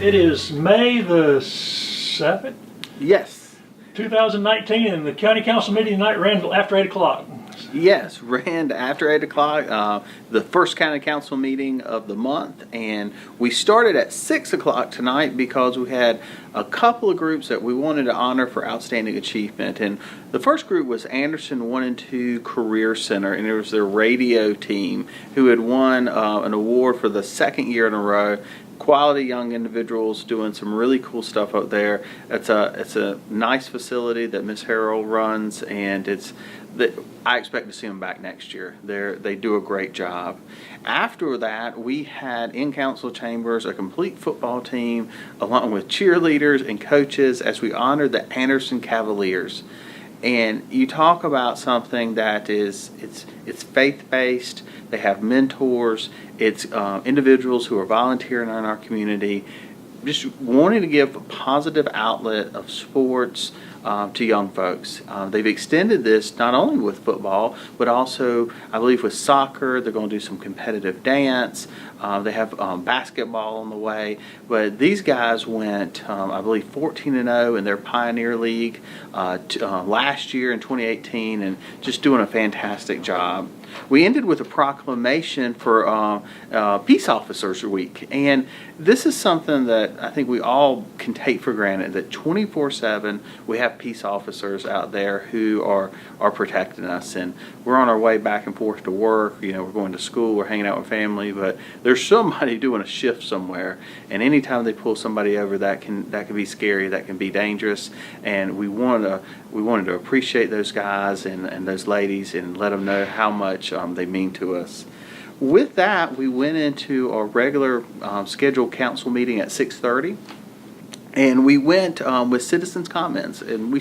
It is May the 7th, Yes. 2019, and the County Council meeting tonight ran after 8 o'clock. Yes, ran after 8 o'clock, the first County Council meeting of the month, and we started at 6 o'clock tonight because we had a couple of groups that we wanted to honor for outstanding achievement. And the first group was Anderson 1 and 2 Career Center, and it was their radio team who had won an award for the second year in a row. Quality young individuals doing some really cool stuff out there. It's a nice facility that Miss Harrell runs, and I expect to see them back next year. They do a great job. After that, we had in council chambers a complete football team along with cheerleaders and coaches as we honored the Anderson Cavaliers. And you talk about something that it's faith-based. They have mentors. It's individuals who are volunteering in our community, just wanting to give a positive outlet of sports to young folks. They've extended this not only with football, but also, I believe, with soccer. They're going to do some competitive dance. They have basketball on the way. But these guys went, I believe, 14-0 in their Pioneer League last year in 2018, and just doing a fantastic job. We ended with a proclamation for Peace Officers Week, and this is something that I think we all can take for granted, that 24/7 we have peace officers out there who are protecting us, and we're on our way back and forth to work. You know, we're going to school, we're hanging out with family, but there's somebody doing a shift somewhere, and anytime they pull somebody over, that can be scary, that can be dangerous, and we wanted to appreciate those guys and those ladies and let them know how much they mean to us. With that, we went into our regular scheduled council meeting at 6:30, and we went with citizens' comments, and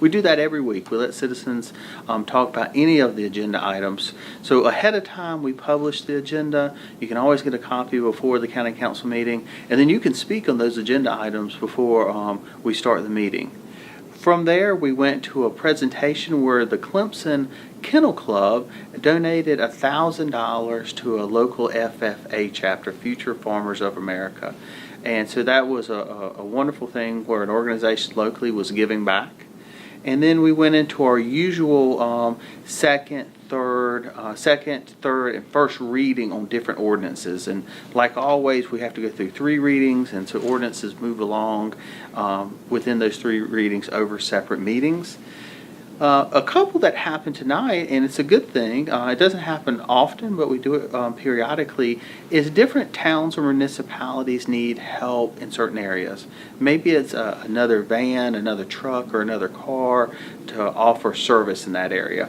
we do that every week. We let citizens talk about any of the agenda items. So ahead of time, we publish the agenda. You can always get a copy before the county council meeting, and then you can speak on those agenda items before we start the meeting. From there, we went to a presentation where the Clemson Kennel Club donated $1,000 to a local FFA chapter, Future Farmers of America. And so that was a wonderful thing where an organization locally was giving back. And then we went into our usual second, third, and first reading on different ordinances. And like always, we have to go through 3 readings, and so ordinances move along within those 3 readings over separate meetings. A couple that happened tonight, and it's a good thing, it doesn't happen often, but we do it periodically, is different towns or municipalities need help in certain areas. Maybe it's another van, another truck, or another car to offer service in that area.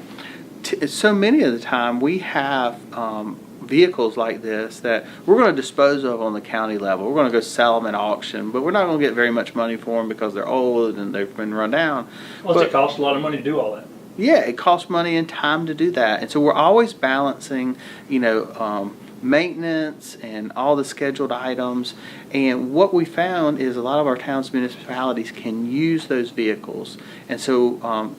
So many of the time we have vehicles like this that we're going to dispose of on the county level. We're going to go sell them at auction, but we're not going to get very much money for them because they're old and they've been run down. Well, it costs a lot of money to do all that. Yeah, it costs money and time to do that. And so we're always balancing, maintenance and all the scheduled items. And what we found is a lot of our towns, municipalities can use those vehicles. And so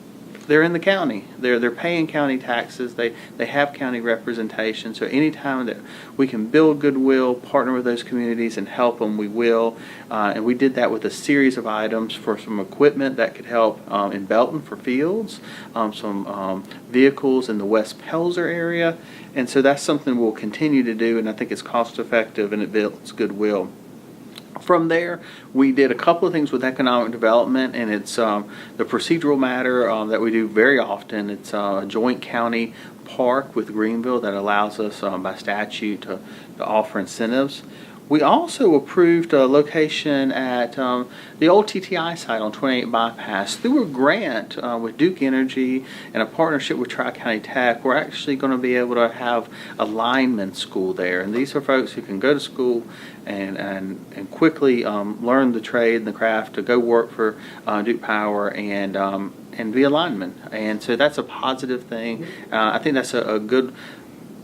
they're in the county. They're paying county taxes. They have county representation. So anytime that we can build goodwill, partner with those communities, and help them, we will. And we did that with a series of items for some equipment that could help in Belton for fields, some vehicles in the West Pelzer area. And so that's something we'll continue to do, and I think it's cost effective and it builds goodwill. From there, we did a couple of things with economic development, and it's the procedural matter that we do very often. It's a joint county park with Greenville that allows us by statute to offer incentives. We also approved a location at the old TTI site on 28 Bypass. Through a grant with Duke Energy and a partnership with Tri-County Tech, we're actually going to be able to have a lineman school there. And these are folks who can go to school and quickly learn the trade and the craft to go work for Duke Power and be a lineman. And so that's a positive thing. I think that's a good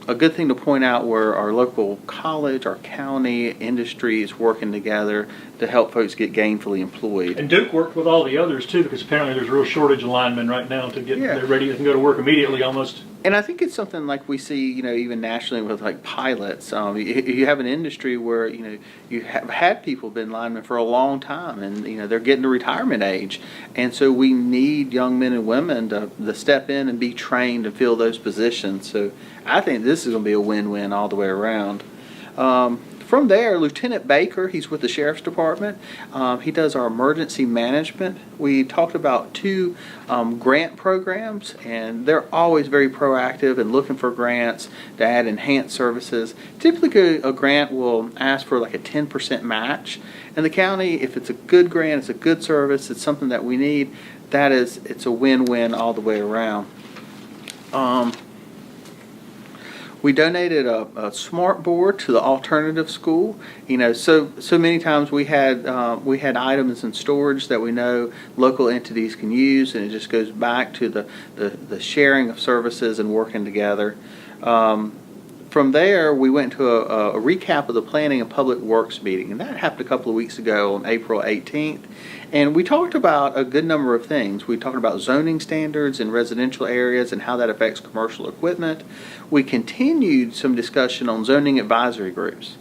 a good thing to point out where our local college, our county, industry is working together to help folks get gainfully employed. And Duke worked with all the others too, because apparently there's a real shortage of linemen right now to get Yeah. they're ready to go to work immediately almost. And I think it's something like we see, even nationally with like pilots. You have an industry where, you have had people been linemen for a long time and, they're getting to retirement age. And so we need young men and women to step in and be trained to fill those positions. So I think this is going to be a win-win all the way around. From there, Lieutenant Baker, he's with the Sheriff's Department. He does our emergency management. We talked about 2 grant programs, and they're always very proactive and looking for grants to add enhanced services. Typically, a grant will ask for like a 10% match. And the county, if it's a good grant, it's a good service, it's something that we need, it's a win-win all the way around. We donated a smart board to the alternative school. So many times we had items in storage that we know local entities can use, and it just goes back to the sharing of services and working together. From there, we went to a recap of the Planning and Public Works meeting, and that happened a couple of weeks ago on April 18th. And we talked about a good number of things. We talked about zoning standards in residential areas and how that affects commercial equipment. We continued some discussion on zoning advisory groups.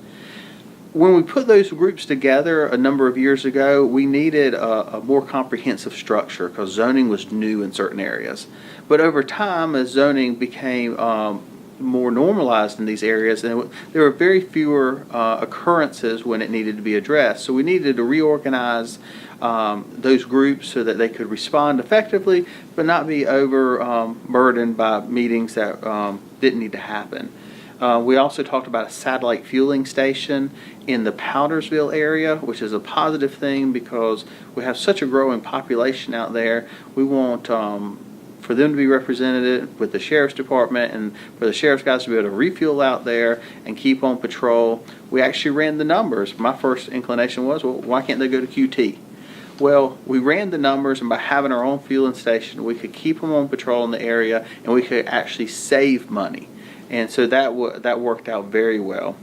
When we put those groups together a number of years ago, we needed a more comprehensive structure because zoning was new in certain areas. But over time, as zoning became more normalized in these areas, and there were very fewer occurrences when it needed to be addressed. So we needed to reorganize those groups so that they could respond effectively, but not be overburdened by meetings that didn't need to happen. We also talked about a satellite fueling station in the Powdersville area, which is a positive thing because we have such a growing population out there. We want for them to be represented with the Sheriff's Department and for the Sheriff's guys to be able to refuel out there and keep on patrol. We actually ran the numbers. My first inclination was, well, why can't they go to QT? Well, we ran the numbers, and by having our own fueling station, we could keep them on patrol in the area, and we could actually save money. And so that worked out very well.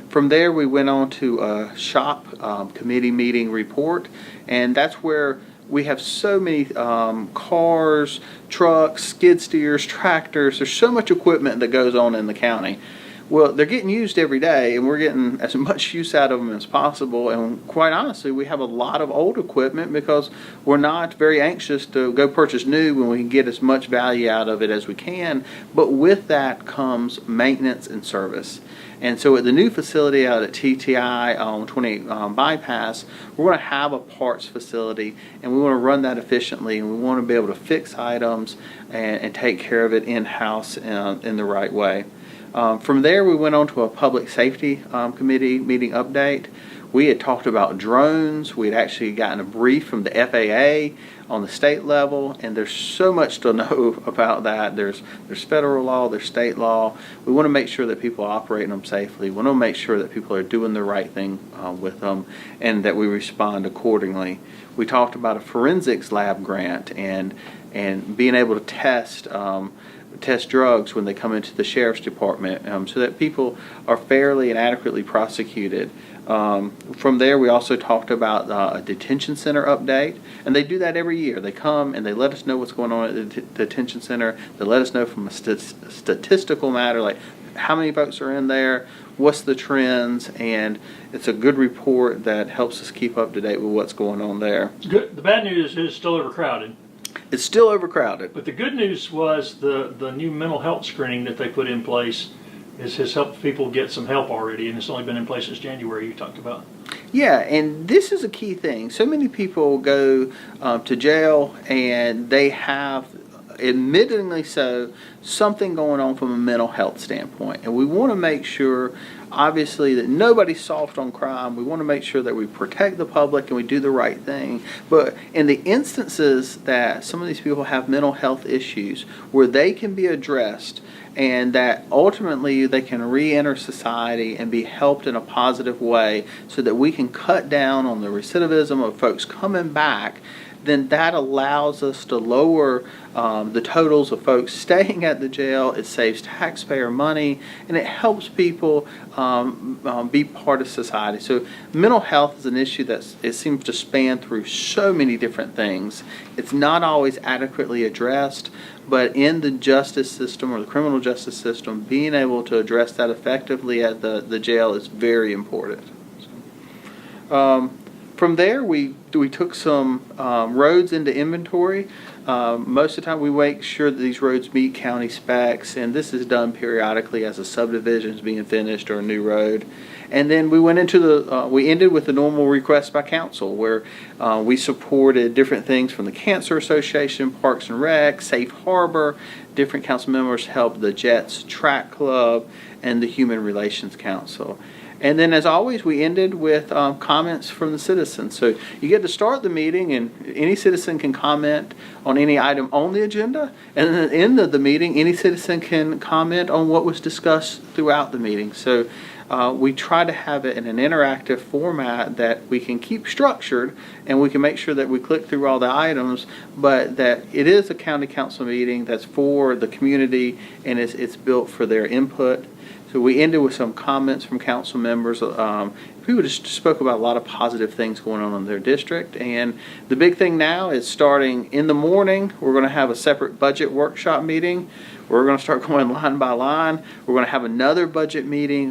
From there, we went on to a shop committee meeting report, and that's where we have so many cars, trucks, skid steers, tractors. There's so much equipment that goes on in the county. Well, they're getting used every day, and we're getting as much use out of them as possible. And quite honestly, we have a lot of old equipment because we're not very anxious to go purchase new when we can get as much value out of it as we can. But with that comes maintenance and service. And so at the new facility out at TTI on 20 Bypass, we're going to have a parts facility, and we want to run that efficiently, and we want to be able to fix items and take care of it in-house in the right way. From there, we went on to a public safety committee meeting update. We had talked about drones. We had actually gotten a brief from the FAA on the state level, and there's so much to know about that. There's federal law, there's state law. We want to make sure that people are operating them safely. We want to make sure that people are doing the right thing with them and that we respond accordingly. We talked about a forensics lab grant and being able to test drugs when they come into the Sheriff's Department so that people are fairly and adequately prosecuted. From there, we also talked about a detention center update, and they do that every year. They come and they let us know what's going on at the detention center. They let us know from a statistical matter, like how many folks are in there, what's the trends, and it's a good report that helps us keep up to date with what's going on there. Good. The bad news is it's still overcrowded. It's still overcrowded. But the good news was the new mental health screening that they put in place has helped people get some help already, and it's only been in place since January, you talked about. Yeah, and this is a key thing. So many people go to jail and they have, admittedly so, something going on from a mental health standpoint. And we want to make sure, obviously, that nobody's soft on crime. We want to make sure that we protect the public and we do the right thing. But in the instances that some of these people have mental health issues where they can be addressed and that ultimately they can re-enter society and be helped in a positive way so that we can cut down on the recidivism of folks coming back, then that allows us to lower the totals of folks staying at the jail. It saves taxpayer money, and it helps people be part of society. So mental health is an issue that it seems to span through so many different things. It's not always adequately addressed, but in the justice system or the criminal justice system, being able to address that effectively at the jail is very important. From there, we took some roads into inventory. Most of the time, we make sure that these roads meet county specs, and this is done periodically as a subdivision is being finished or a new road. And then we went into we ended with the normal request by council, where we supported different things from the Cancer Association, Parks and Rec, Safe Harbor. Different council members helped the Jets Track Club and the Human Relations Council. And then, as always, we ended with comments from the citizens. So you get to start the meeting, and any citizen can comment on any item on the agenda. And then at the end of the meeting, any citizen can comment on what was discussed throughout the meeting. So we try to have it in an interactive format that we can keep structured, and we can make sure that we click through all the items, but that it is a county council meeting that's for the community, and it's built for their input. So we ended with some comments from council members. People just spoke about a lot of positive things going on in their district. And the big thing now is starting in the morning, we're going to have a separate budget workshop meeting. We're going to start going line by line. We're going to have another budget meeting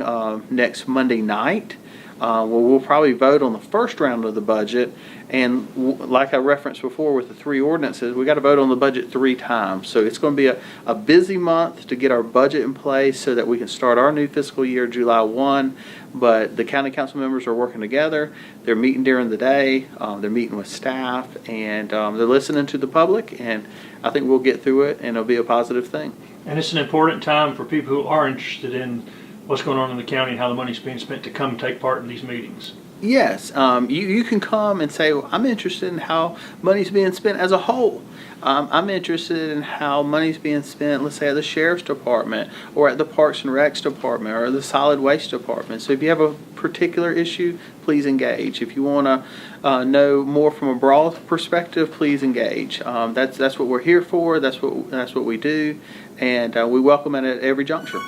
next Monday night. Where we'll probably vote on the first round of the budget. And like I referenced before with the 3 ordinances, we got to vote on the budget 3 times. So it's going to be a busy month to get our budget in place so that we can start our new fiscal year July 1. But the county council members are working together. They're meeting during the day. They're meeting with staff, and they're listening to the public. And I think we'll get through it, and it'll be a positive thing. And it's an important time for people who are interested in what's going on in the county and how the money's being spent to come take part in these meetings. Yes, you can come and say, well, I'm interested in how money's being spent as a whole. I'm interested in how money's being spent, let's say, at the Sheriff's Department or at the Parks and Recs Department or the Solid Waste Department. So if you have a particular issue, please engage. If you want to know more from a broad perspective, please engage. That's what we're here for. That's what we do, and we welcome it at every juncture.